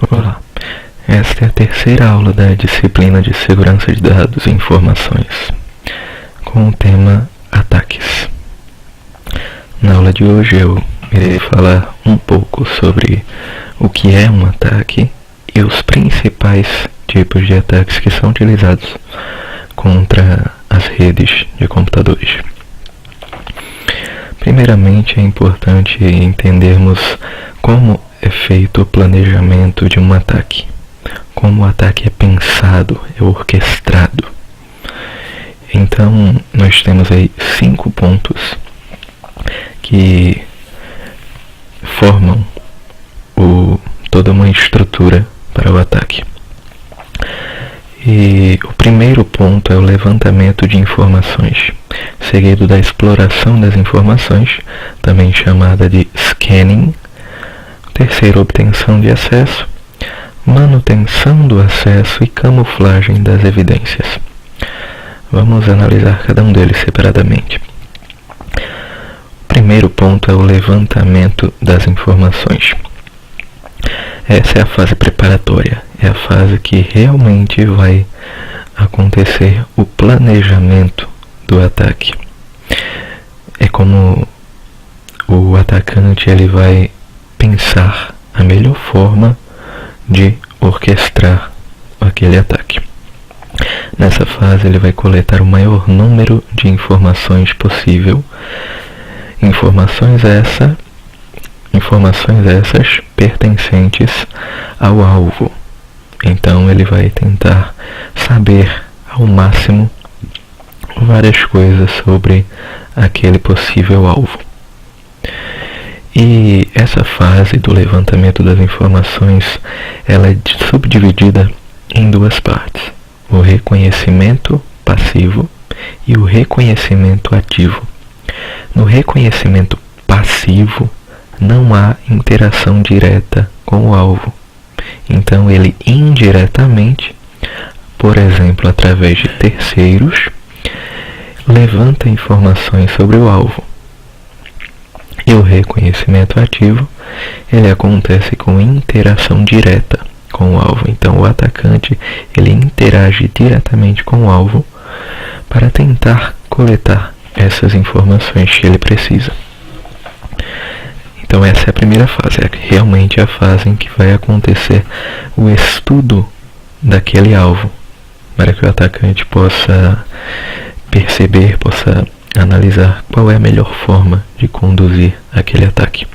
Olá, esta é a terceira aula da disciplina de Segurança de Dados e Informações, com o tema Ataques. Na aula de hoje eu irei falar um pouco sobre o que é um ataque e os principais tipos de ataques que são utilizados contra as redes de computadores. Primeiramente, é importante entendermos como é feito o planejamento de um ataque, como o ataque é pensado, é orquestrado. Então, nós temos aí 5 pontos que formam toda uma estrutura para o ataque. E o primeiro ponto é o levantamento de informações, seguido da exploração das informações, também chamada de scanning. Terceiro, obtenção de acesso, manutenção do acesso e camuflagem das evidências. Vamos analisar cada um deles separadamente. O primeiro ponto é o levantamento das informações. Essa é a fase preparatória, é a fase que realmente vai acontecer o planejamento do ataque. É como o atacante ele vai pensar a melhor forma de orquestrar aquele ataque. Nessa fase ele vai coletar o maior número de informações possível. Informações essas pertencentes ao alvo. Então ele vai tentar saber ao máximo várias coisas sobre aquele possível alvo. E essa fase do levantamento das informações, ela é subdividida em 2 partes: o reconhecimento passivo e o reconhecimento ativo. No reconhecimento passivo, não há interação direta com o alvo. Então ele indiretamente, por exemplo, através de terceiros, levanta informações sobre o alvo. E o reconhecimento ativo, ele acontece com interação direta com o alvo. Então o atacante, ele interage diretamente com o alvo para tentar coletar essas informações que ele precisa. Então essa é a primeira fase, é realmente a fase em que vai acontecer o estudo daquele alvo, para que o atacante possa perceber, possa analisar qual é a melhor forma de conduzir aquele ataque.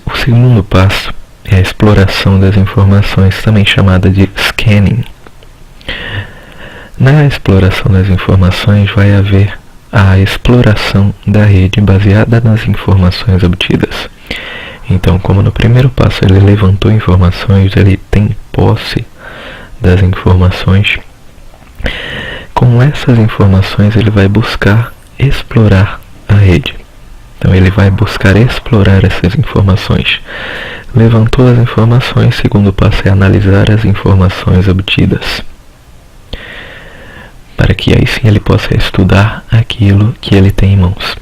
O segundo passo é a exploração das informações, também chamada de scanning. Na exploração das informações vai haver a exploração da rede baseada nas informações obtidas. Então, como no primeiro passo ele levantou informações, ele tem posse das informações, com essas informações ele vai buscar explorar a rede. Então ele vai buscar explorar essas informações. Levantou as informações, segundo passo é analisar as informações obtidas, para que aí sim ele possa estudar aquilo que ele tem em mãos.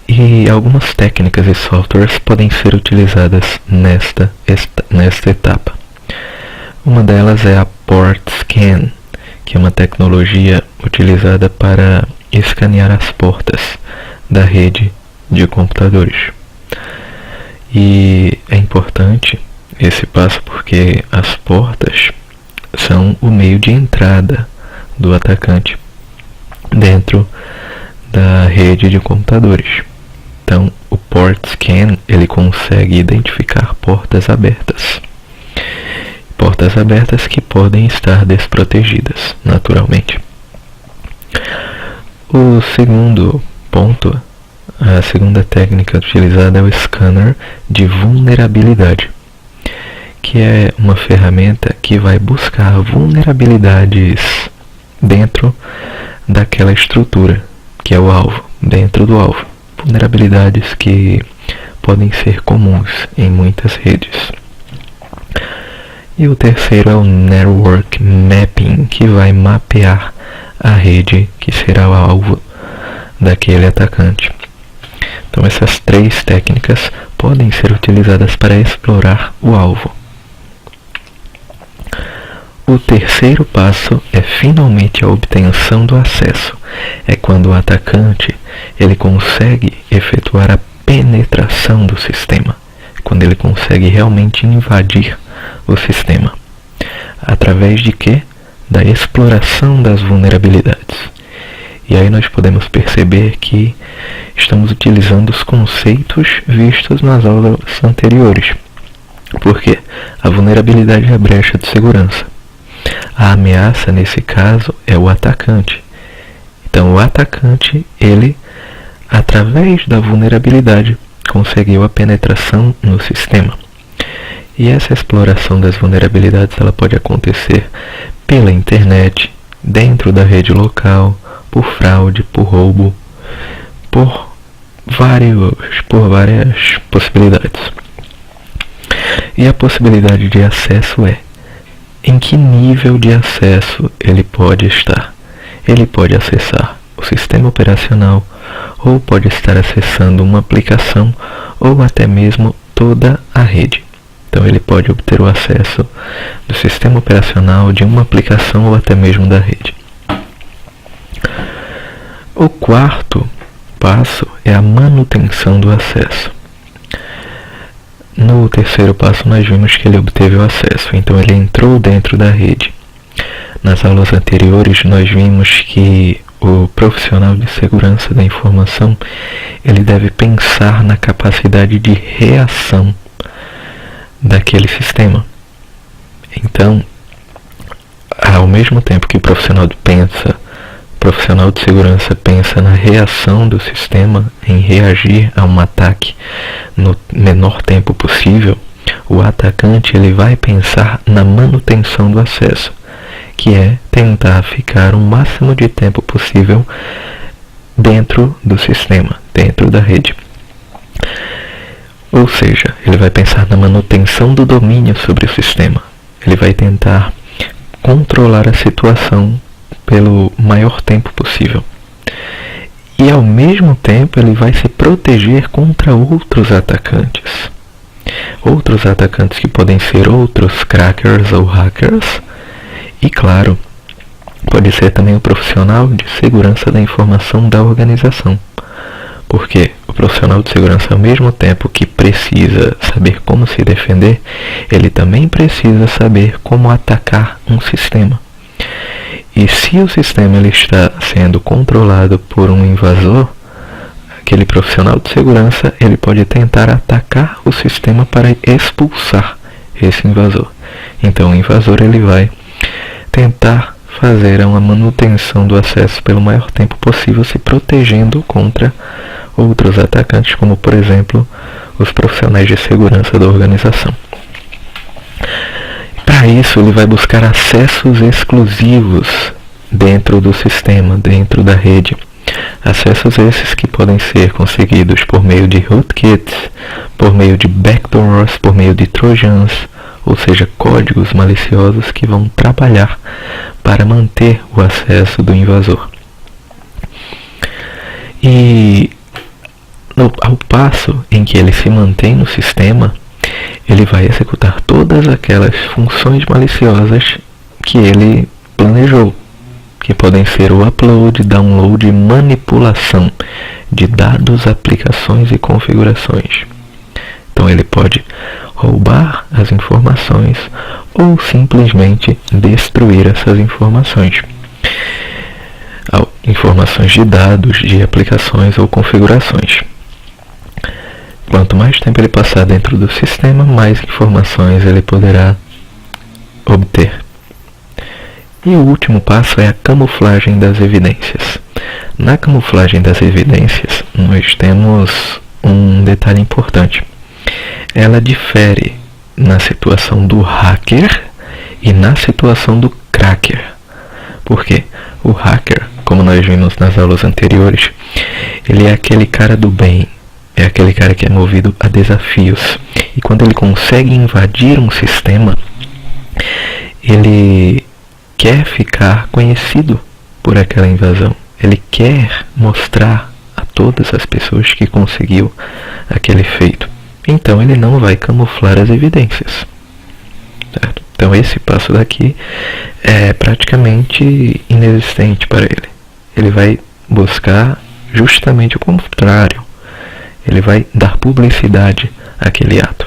E algumas técnicas e softwares podem ser utilizadas nesta etapa. Uma delas é a Port Scan, que é uma tecnologia utilizada para escanear as portas da rede de computadores. E é importante esse passo porque as portas são o meio de entrada do atacante dentro da rede de computadores. Então, o Port Scan, ele consegue identificar portas abertas. Portas abertas que podem estar desprotegidas, naturalmente. O segundo ponto, a segunda técnica utilizada é o scanner de vulnerabilidade, que é uma ferramenta que vai buscar vulnerabilidades dentro daquela estrutura, que é o alvo, dentro do alvo. Vulnerabilidades que podem ser comuns em muitas redes. E o terceiro é o Network Mapping, que vai mapear a rede que será o alvo daquele atacante. Então essas 3 técnicas podem ser utilizadas para explorar o alvo. O terceiro passo é finalmente a obtenção do acesso. É quando o atacante ele consegue efetuar a penetração do sistema, quando ele consegue realmente invadir o sistema. Através de quê? Da exploração das vulnerabilidades. E aí nós podemos perceber que estamos utilizando os conceitos vistos nas aulas anteriores. Porque a vulnerabilidade é a brecha de segurança. A ameaça, nesse caso, é o atacante. Então, o atacante, ele, através da vulnerabilidade, conseguiu a penetração no sistema. E essa exploração das vulnerabilidades ela pode acontecer pela internet, dentro da rede local, por fraude, por roubo, por várias possibilidades. E a possibilidade de acesso é em que nível de acesso ele pode estar. Ele pode acessar o sistema operacional, ou pode estar acessando uma aplicação, ou até mesmo toda a rede. Então ele pode obter o acesso do sistema operacional, de uma aplicação ou até mesmo da rede. O quarto passo é a manutenção do acesso. No terceiro passo nós vimos que ele obteve o acesso, então ele entrou dentro da rede. Nas aulas anteriores nós vimos que o profissional de segurança da informação ele deve pensar na capacidade de reação daquele sistema. Então, ao mesmo tempo que o profissional de segurança pensa na reação do sistema, em reagir a um ataque no menor tempo possível, o atacante ele vai pensar na manutenção do acesso, que é tentar ficar o máximo de tempo possível dentro do sistema, dentro da rede. Ou seja, ele vai pensar na manutenção do domínio sobre o sistema. Ele vai tentar controlar a situação pelo maior tempo possível. E ao mesmo tempo ele vai se proteger contra outros atacantes. Outros atacantes que podem ser outros crackers ou hackers. E claro, pode ser também o profissional de segurança da informação da organização. Porque o profissional de segurança, ao mesmo tempo que precisa saber como se defender, ele também precisa saber como atacar um sistema. E se o sistema ele está sendo controlado por um invasor, aquele profissional de segurança ele pode tentar atacar o sistema para expulsar esse invasor. Então o invasor ele vai tentar fazer uma manutenção do acesso pelo maior tempo possível, se protegendo contra outros atacantes, como por exemplo os profissionais de segurança da organização. Para isso ele vai buscar acessos exclusivos dentro do sistema, dentro da rede. Acessos esses que podem ser conseguidos por meio de rootkits, por meio de backdoors, por meio de trojans, ou seja, códigos maliciosos que vão trabalhar para manter o acesso do invasor. E ao passo em que ele se mantém no sistema, ele vai executar todas aquelas funções maliciosas que ele planejou, que podem ser o upload, download e manipulação de dados, aplicações e configurações. Então ele pode roubar as informações ou simplesmente destruir essas informações. Informações de dados, de aplicações ou configurações. Quanto mais tempo ele passar dentro do sistema, mais informações ele poderá obter. E o último passo é a camuflagem das evidências. Na camuflagem das evidências, nós temos um detalhe importante. Ela difere na situação do hacker e na situação do cracker. Por quê? O hacker, como nós vimos nas aulas anteriores, ele é aquele cara do bem, é aquele cara que é movido a desafios. E quando ele consegue invadir um sistema, ele quer ficar conhecido por aquela invasão. Ele quer mostrar a todas as pessoas que conseguiu aquele feito. Então ele não vai camuflar as evidências, certo? Então esse passo daqui é praticamente inexistente para ele. Ele vai buscar justamente o contrário. Ele vai dar publicidade àquele ato.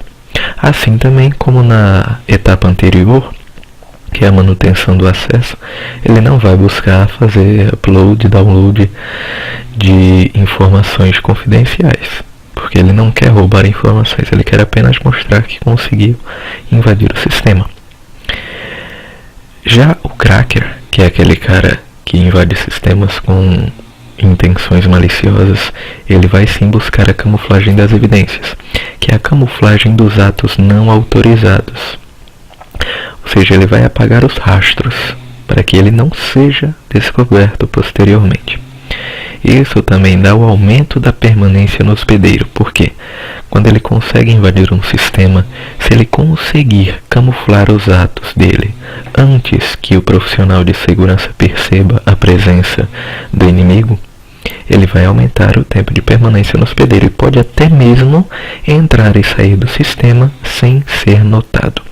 Assim também como na etapa anterior, que é a manutenção do acesso, ele não vai buscar fazer upload, download de informações confidenciais, porque ele não quer roubar informações, ele quer apenas mostrar que conseguiu invadir o sistema. Já o cracker, que é aquele cara que invade sistemas com intenções maliciosas, ele vai sim buscar a camuflagem das evidências, que é a camuflagem dos atos não autorizados. Ou seja, ele vai apagar os rastros para que ele não seja descoberto posteriormente. Isso também dá o aumento da permanência no hospedeiro, porque quando ele consegue invadir um sistema, se ele conseguir camuflar os atos dele antes que o profissional de segurança perceba a presença do inimigo, ele vai aumentar o tempo de permanência no hospedeiro e pode até mesmo entrar e sair do sistema sem ser notado.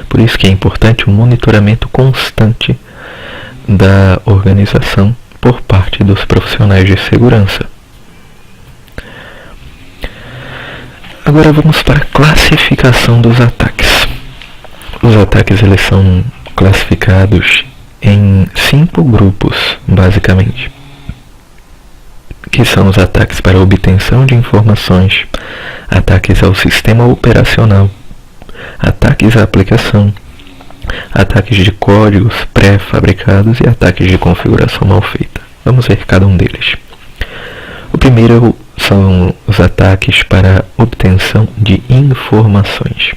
Por isso que é importante um monitoramento constante da organização por parte dos profissionais de segurança. Agora vamos para a classificação dos ataques. Os ataques eles são classificados em 5 grupos, basicamente, que são os ataques para obtenção de informações, ataques ao sistema operacional, ataques à aplicação, ataques de códigos pré-fabricados e ataques de configuração mal feita. Vamos ver cada um deles. O primeiro são os ataques para obtenção de informações,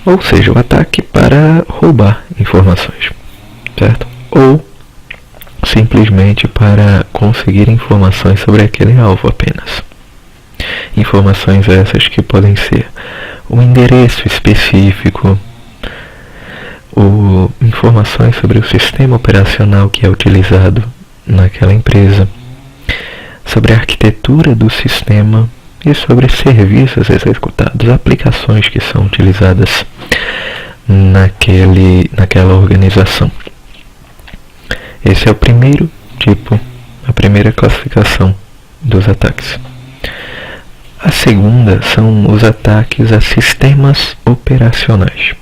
ou seja, o ataque para roubar informações, certo? Ou simplesmente para conseguir informações sobre aquele alvo apenas. Informações essas que podem ser o endereço específico, ou informações sobre o sistema operacional que é utilizado naquela empresa, sobre a arquitetura do sistema e sobre serviços executados, aplicações que são utilizadas naquela organização. Esse é o primeiro tipo, a primeira classificação dos ataques. A segunda são os ataques a sistemas operacionais.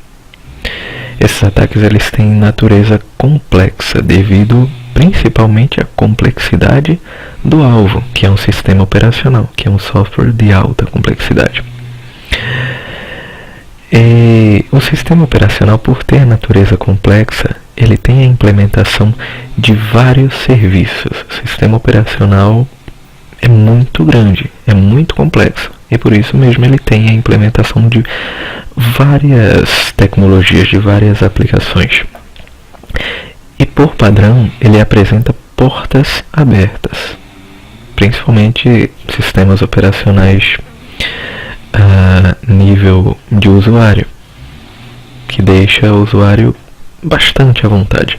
Esses ataques eles têm natureza complexa devido principalmente à complexidade do alvo, que é um sistema operacional, que é um software de alta complexidade. E o sistema operacional, por ter natureza complexa, ele tem a implementação de vários serviços. O sistema operacional é muito grande, é muito complexo, e por isso mesmo ele tem a implementação de várias tecnologias, de várias aplicações. E por padrão, ele apresenta portas abertas, principalmente sistemas operacionais a nível de usuário, que deixa o usuário bastante à vontade.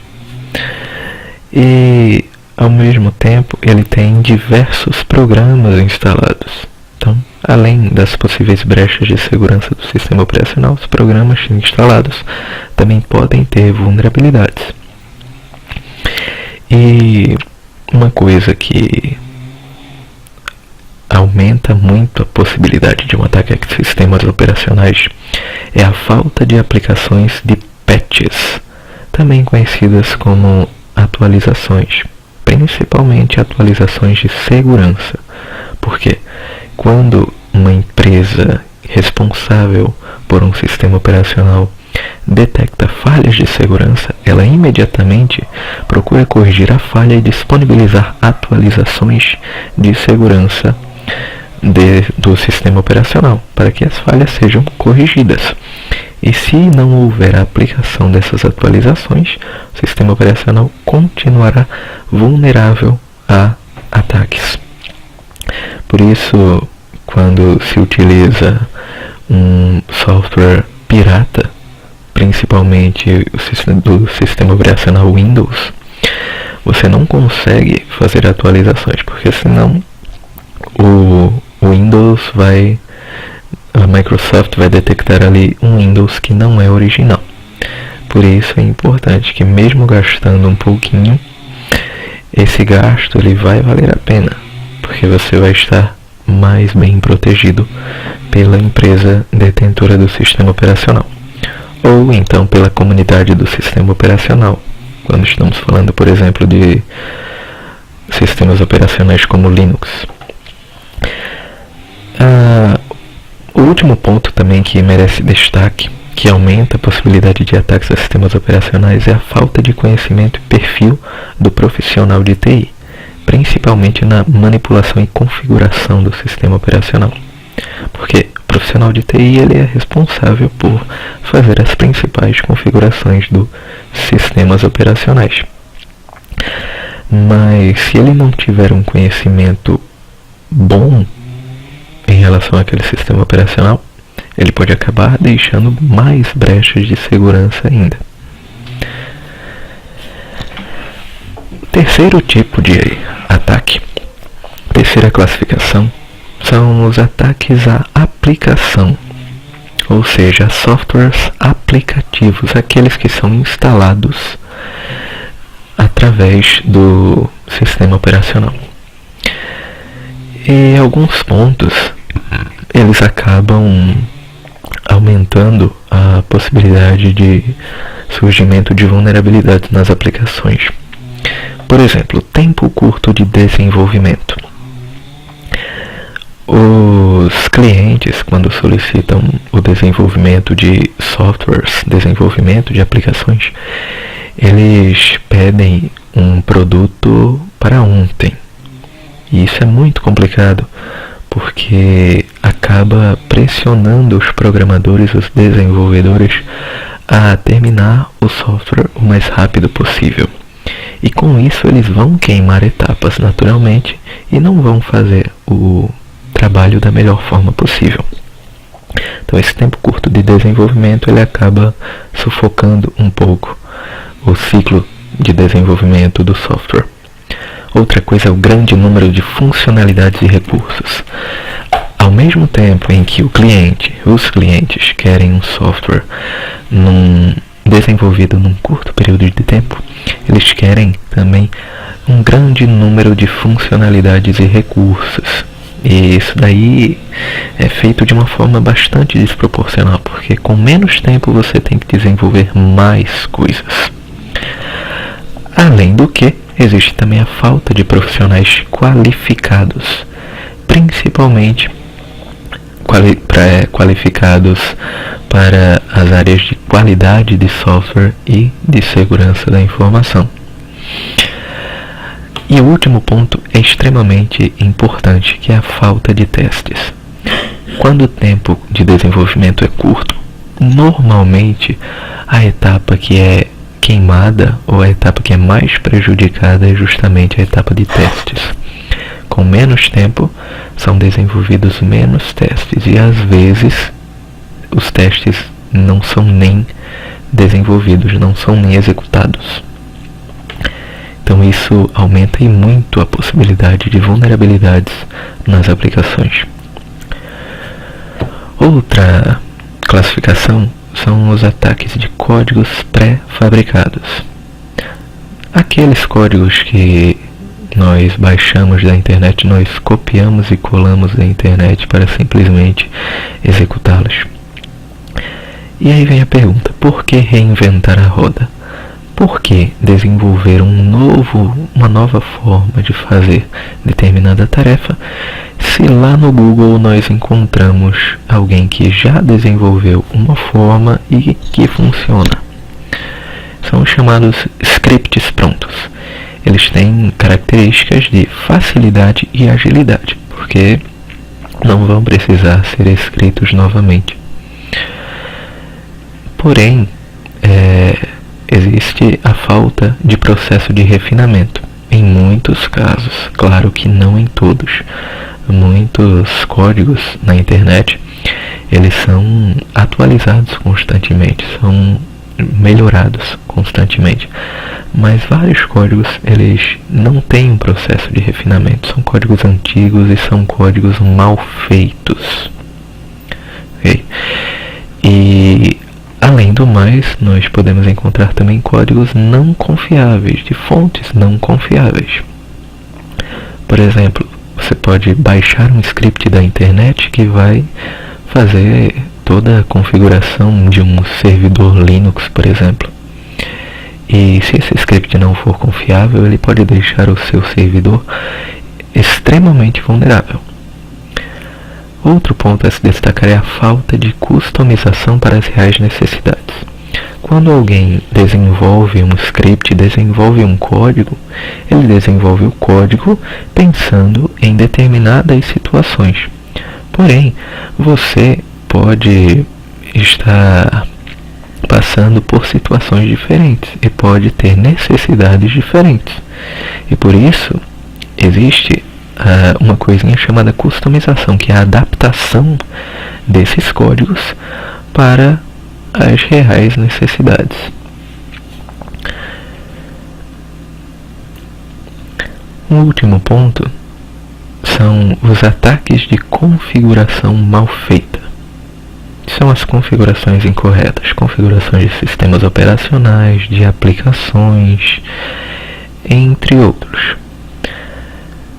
E ao mesmo tempo, ele tem diversos programas instalados. Então, além das possíveis brechas de segurança do sistema operacional, os programas instalados também podem ter vulnerabilidades. E uma coisa que aumenta muito a possibilidade de um ataque a sistemas operacionais é a falta de aplicações de patches, também conhecidas como atualizações, principalmente atualizações de segurança, porque quando uma empresa responsável por um sistema operacional detecta falhas de segurança, ela imediatamente procura corrigir a falha e disponibilizar atualizações de segurança do sistema operacional, para que as falhas sejam corrigidas. E se não houver a aplicação dessas atualizações, o sistema operacional continuará vulnerável a ataques. Por isso, quando se utiliza um software pirata, principalmente do sistema operacional Windows, você não consegue fazer atualizações, porque senão o Windows a Microsoft vai detectar ali um Windows que não é original. Por isso é importante que, mesmo gastando um pouquinho, esse gasto ele vai valer a pena, porque você vai estar mais bem protegido pela empresa detentora do sistema operacional, ou então pela comunidade do sistema operacional, quando estamos falando, por exemplo, de sistemas operacionais como Linux. O último ponto também que merece destaque, que aumenta a possibilidade de ataques a sistemas operacionais, é a falta de conhecimento e perfil do profissional de TI, principalmente na manipulação e configuração do sistema operacional. Porque o profissional de TI ele é responsável por fazer as principais configurações dos sistemas operacionais. Mas se ele não tiver um conhecimento bom em relação àquele sistema operacional, ele pode acabar deixando mais brechas de segurança ainda. O terceiro tipo de ataque, terceira classificação, são os ataques à aplicação, ou seja, softwares aplicativos, aqueles que são instalados através do sistema operacional. E alguns pontos eles acabam aumentando a possibilidade de surgimento de vulnerabilidades nas aplicações. Por exemplo, tempo curto de desenvolvimento. Os clientes, quando solicitam o desenvolvimento de softwares, desenvolvimento de aplicações, eles pedem um produto para ontem. E isso é muito complicado, porque acaba pressionando os programadores, os desenvolvedores, a terminar o software o mais rápido possível. E com isso eles vão queimar etapas naturalmente e não vão fazer o trabalho da melhor forma possível. Então esse tempo curto de desenvolvimento ele acaba sufocando um pouco o ciclo de desenvolvimento do software. Outra coisa é o grande número de funcionalidades e recursos. Ao mesmo tempo em que os clientes querem um software desenvolvido num curto período de tempo, eles querem também um grande número de funcionalidades e recursos. E isso daí é feito de uma forma bastante desproporcional, porque com menos tempo você tem que desenvolver mais coisas. Além do que, existe também a falta de profissionais qualificados, principalmente qualificados para as áreas de qualidade de software e de segurança da informação. E o último ponto é extremamente importante, que é a falta de testes. Quando o tempo de desenvolvimento é curto, normalmente a etapa que é queimada ou a etapa que é mais prejudicada é justamente a etapa de testes. Com menos tempo, são desenvolvidos menos testes e às vezes os testes não são nem desenvolvidos, não são nem executados. Então isso aumenta e muito a possibilidade de vulnerabilidades nas aplicações. Outra classificação são os ataques de códigos pré-fabricados. Aqueles códigos que nós baixamos da internet, nós copiamos e colamos da internet para simplesmente executá-los. E aí vem a pergunta: por que reinventar a roda? Por que desenvolver uma nova forma de fazer determinada tarefa, se lá no Google nós encontramos alguém que já desenvolveu uma forma e que funciona? São os chamados scripts prontos. Eles têm características de facilidade e agilidade, porque não vão precisar ser escritos novamente. Porém, existe a falta de processo de refinamento. Em muitos casos, claro que não em todos, muitos códigos na internet, eles são atualizados constantemente, são melhorados constantemente. Mas vários códigos, eles não têm um processo de refinamento. São códigos antigos e são códigos mal feitos. Okay? E, além do mais, nós podemos encontrar também códigos não confiáveis, de fontes não confiáveis. Por exemplo, você pode baixar um script da internet que vai fazer toda a configuração de um servidor Linux, por exemplo. E se esse script não for confiável, ele pode deixar o seu servidor extremamente vulnerável. Outro ponto a se destacar é a falta de customização para as reais necessidades. Quando alguém desenvolve um script, desenvolve um código, ele desenvolve o código pensando em determinadas situações. Porém, você pode estar passando por situações diferentes e pode ter necessidades diferentes. E por isso, existe uma coisinha chamada customização, que é a adaptação desses códigos para as reais necessidades. Um último ponto são os ataques de configuração mal feita. São as configurações incorretas, configurações de sistemas operacionais, de aplicações, entre outros,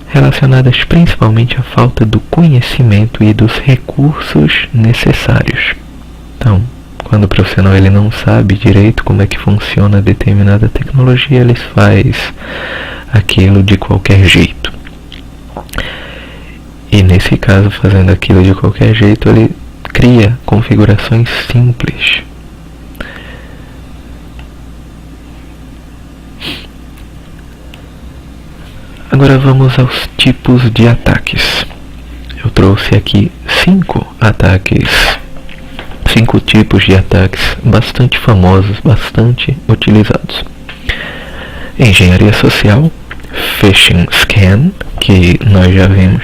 relacionadas principalmente à falta do conhecimento e dos recursos necessários. Então, quando o profissional ele não sabe direito como é que funciona determinada tecnologia, ele faz aquilo de qualquer jeito. E nesse caso, fazendo aquilo de qualquer jeito, ele cria configurações simples. Agora vamos aos tipos de ataques. Eu trouxe aqui 5 tipos de ataques bastante famosos, bastante utilizados. Engenharia social, phishing scam, que nós já vimos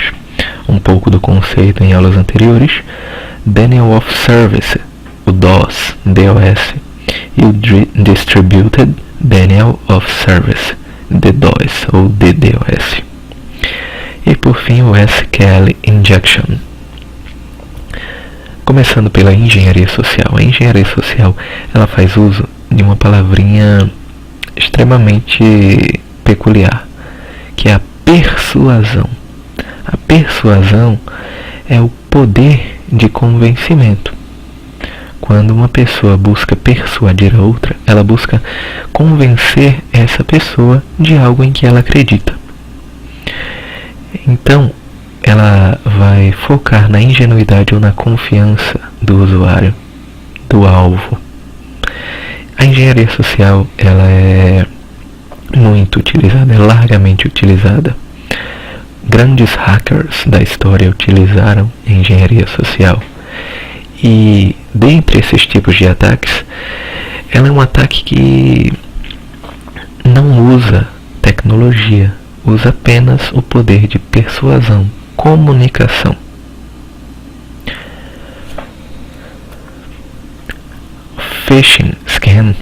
um pouco do conceito em aulas anteriores, Denial of Service, o DOS, e o Distributed Denial of Service, DDoS ou DDoS. E por fim o SQL Injection. Começando pela engenharia social. A engenharia social, ela faz uso de uma palavrinha extremamente peculiar, que é a persuasão. A persuasão é o poder de convencimento. Quando uma pessoa busca persuadir a outra, ela busca convencer essa pessoa de algo em que ela acredita. Então, ela vai focar na ingenuidade ou na confiança do usuário, do alvo. A engenharia social, ela é muito utilizada, é largamente utilizada. Grandes hackers da história utilizaram a engenharia social. E dentre esses tipos de ataques, ela é um ataque que não usa tecnologia, usa apenas o poder de persuasão, comunicação. Phishing scam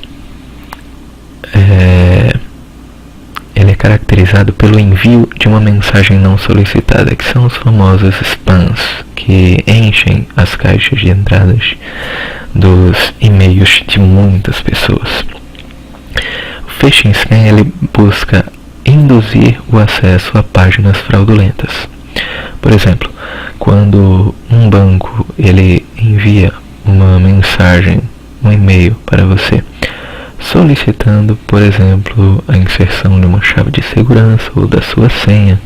ele é caracterizado pelo envio de uma mensagem não solicitada, que são os famosos spams, que enchem as caixas de entradas dos e-mails de muitas pessoas. O phishing scam ele busca induzir o acesso a páginas fraudulentas. Por exemplo, quando um banco ele envia uma mensagem, um e-mail para você, solicitando, por exemplo, a inserção de uma chave de segurança ou da sua senha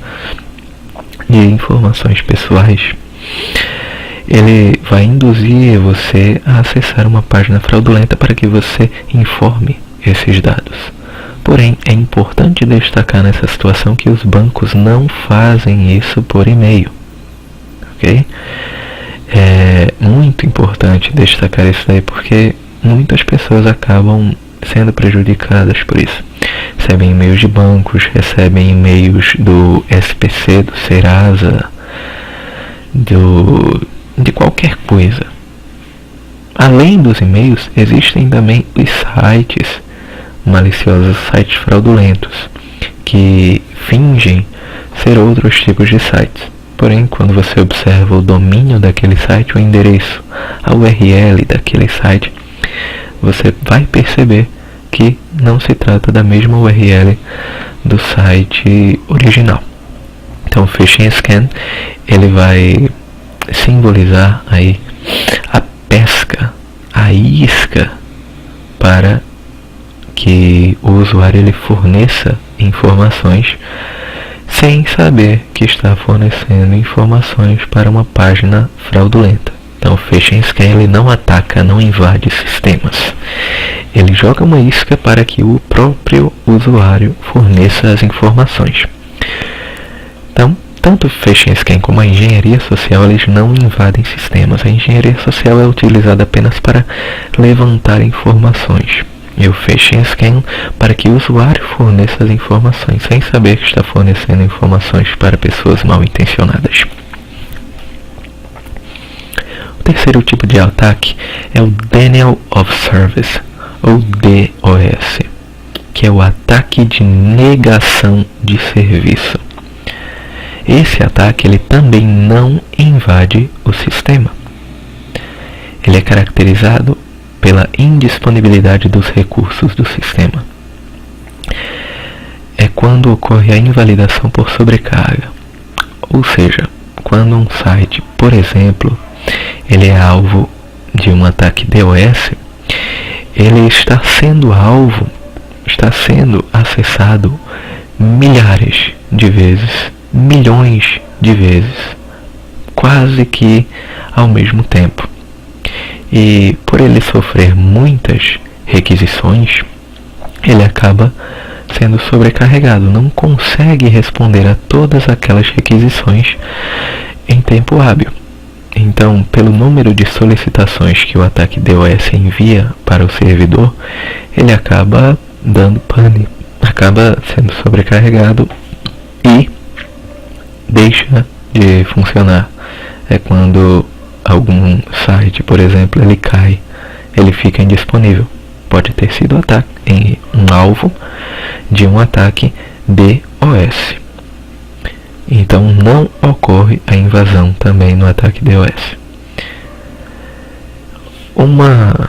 de informações pessoais, ele vai induzir você a acessar uma página fraudulenta para que você informe esses dados. Porém, é importante destacar nessa situação que os bancos não fazem isso por e-mail, ok? É muito importante destacar isso daí, porque muitas pessoas acabam sendo prejudicadas por isso. Recebem e-mails de bancos, recebem e-mails do SPC, do Serasa, de qualquer coisa. Além dos e-mails, existem também os sites maliciosos, sites fraudulentos, que fingem ser outros tipos de sites. Porém, quando você observa o domínio daquele site, o endereço, a URL daquele site, você vai perceber que não se trata da mesma URL do site original. Então, o Phishing Scan, ele vai simbolizar aí a pesca, a isca, para que o usuário ele forneça informações sem saber que está fornecendo informações para uma página fraudulenta. Então, o Phishing Scan ele não ataca, não invade sistemas. Ele joga uma isca para que o próprio usuário forneça as informações. Então, tanto o Phishing Scan como a engenharia social, eles não invadem sistemas. A engenharia social é utilizada apenas para levantar informações. E o Phishing Scan para que o usuário forneça as informações, sem saber que está fornecendo informações para pessoas mal intencionadas. O terceiro tipo de ataque é o Denial of Service, ou DOS, que é o ataque de negação de serviço. Esse ataque ele também não invade o sistema. Ele é caracterizado pela indisponibilidade dos recursos do sistema. É quando ocorre a invalidação por sobrecarga. Ou seja, quando um site, por exemplo, ele é alvo de um ataque DOS, ele está sendo acessado milhares de vezes, milhões de vezes, quase que ao mesmo tempo. E por ele sofrer muitas requisições, ele acaba sendo sobrecarregado, não consegue responder a todas aquelas requisições em tempo hábil. Então, pelo número de solicitações que o ataque DOS envia para o servidor, ele acaba dando pane, acaba sendo sobrecarregado e deixa de funcionar. É quando algum site, por exemplo, ele cai, ele fica indisponível. Pode ter sido um alvo de um ataque DOS. Então não ocorre a invasão também no ataque DOS.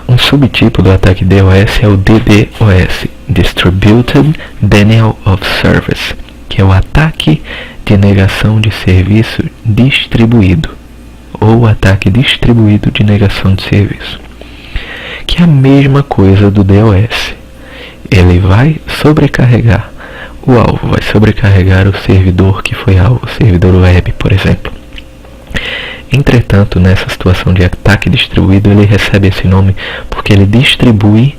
Um subtipo do ataque DOS é o DDoS, Distributed Denial of Service, que é o ataque de negação de serviço distribuído, ou ataque distribuído de negação de serviço, que é a mesma coisa do DOS. Ele vai sobrecarregar o alvo, vai sobrecarregar o servidor que foi alvo, o servidor web, por exemplo. Entretanto, nessa situação de ataque distribuído, ele recebe esse nome porque ele distribui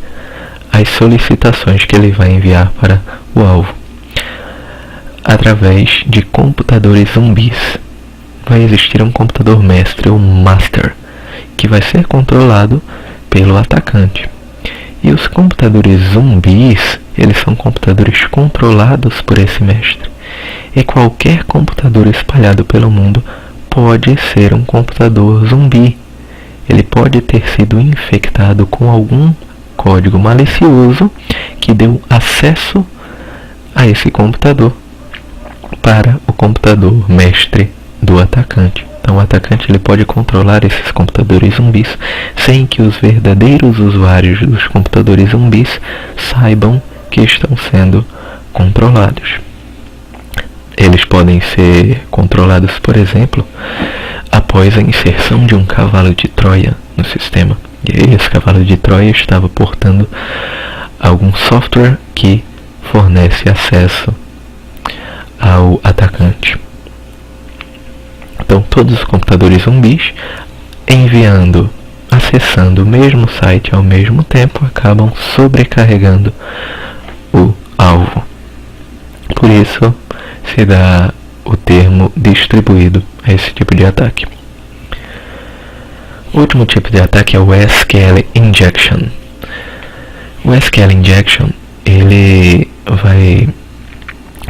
as solicitações que ele vai enviar para o alvo através de computadores zumbis. Vai existir um computador mestre ou master que vai ser controlado pelo atacante. E os computadores zumbis, eles são computadores controlados por esse mestre. E qualquer computador espalhado pelo mundo pode ser um computador zumbi. Ele pode ter sido infectado com algum código malicioso que deu acesso a esse computador para o computador mestre do atacante. Então o atacante ele pode controlar esses computadores zumbis sem que os verdadeiros usuários dos computadores zumbis saibam que estão sendo controlados. Eles podem ser controlados, por exemplo, após a inserção de um cavalo de Troia no sistema. E aí esse cavalo de Troia estava portando algum software que fornece acesso ao atacante. Então todos os computadores zumbis acessando o mesmo site ao mesmo tempo, acabam sobrecarregando o alvo. Por isso se dá o termo distribuído a esse tipo de ataque. O último tipo de ataque é o SQL Injection. O SQL Injection ele vai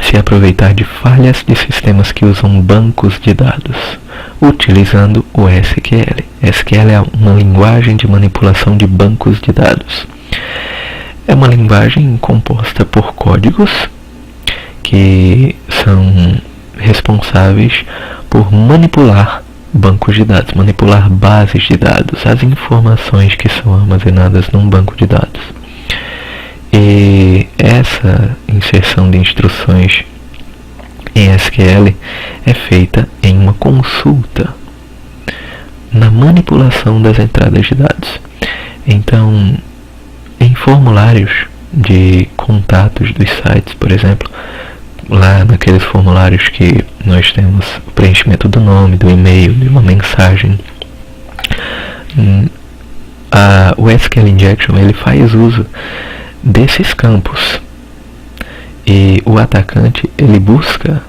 se se aproveitar de falhas de sistemas que usam bancos de dados, utilizando o SQL. SQL é uma linguagem de manipulação de bancos de dados. É uma linguagem composta por códigos que são responsáveis por manipular bancos de dados, manipular bases de dados, as informações que são armazenadas num banco de dados. E essa inserção de instruções em SQL é feita em uma consulta na manipulação das entradas de dados. Então, em formulários de contatos dos sites, por exemplo, lá naqueles formulários que nós temos o preenchimento do nome, do e-mail, de uma mensagem, o SQL Injection ele faz uso desses campos, e o atacante ele busca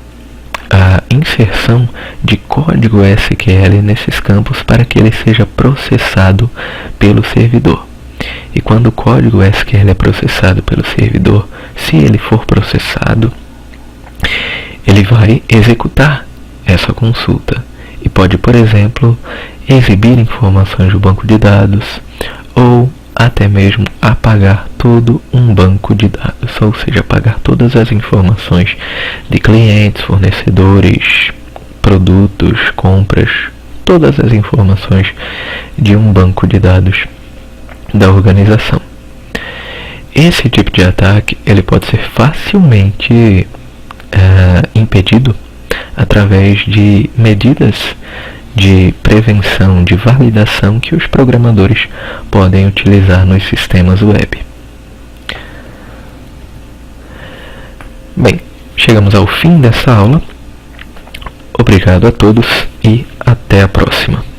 a inserção de código SQL nesses campos para que ele seja processado pelo servidor. E quando o código SQL é processado pelo servidor, se ele for processado, ele vai executar essa consulta e pode, por exemplo, exibir informações do banco de dados ou até mesmo apagar todo um banco de dados, ou seja, apagar todas as informações de clientes, fornecedores, produtos, compras, todas as informações de um banco de dados da organização. Esse tipo de ataque ele pode ser facilmente impedido através de medidas de prevenção, de validação que os programadores podem utilizar nos sistemas web. Bem, chegamos ao fim dessa aula. Obrigado a todos e até a próxima.